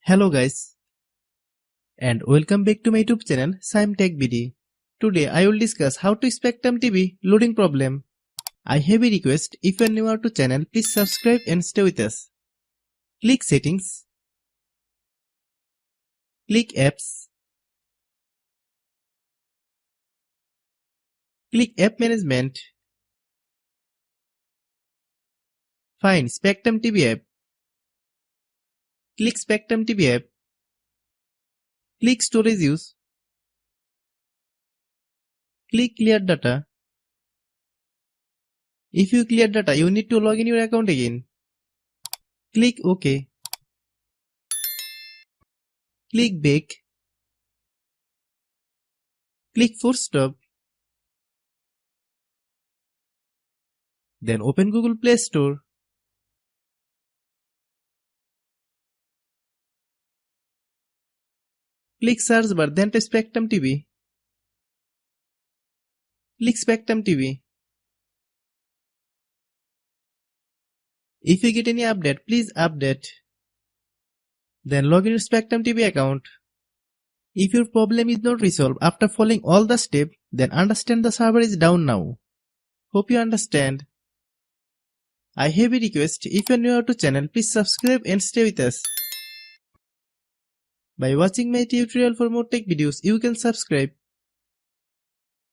Hello guys, and welcome back to my YouTube channel Shaem Tech BD. Today I will discuss how to Spectrum TV loading problem. I have a request, if you are new to channel, please subscribe and stay with us. Click Settings, click Apps, click App Management, find Spectrum TV app, click Spectrum TV app, click Storage Use, click Clear Data. If you clear data, you need to log in your account again. Click OK. Click Back. Click Force Stop. Then open Google Play Store. Click search bar, then type Spectrum TV. Click Spectrum TV. If you get any update, please update. Then log in your Spectrum TV account. If your problem is not resolved after following all the steps, then understand the server is down now. Hope you understand. I have a request, if you are new to channel, please subscribe and stay with us. By watching my tutorial for more tech videos, you can subscribe.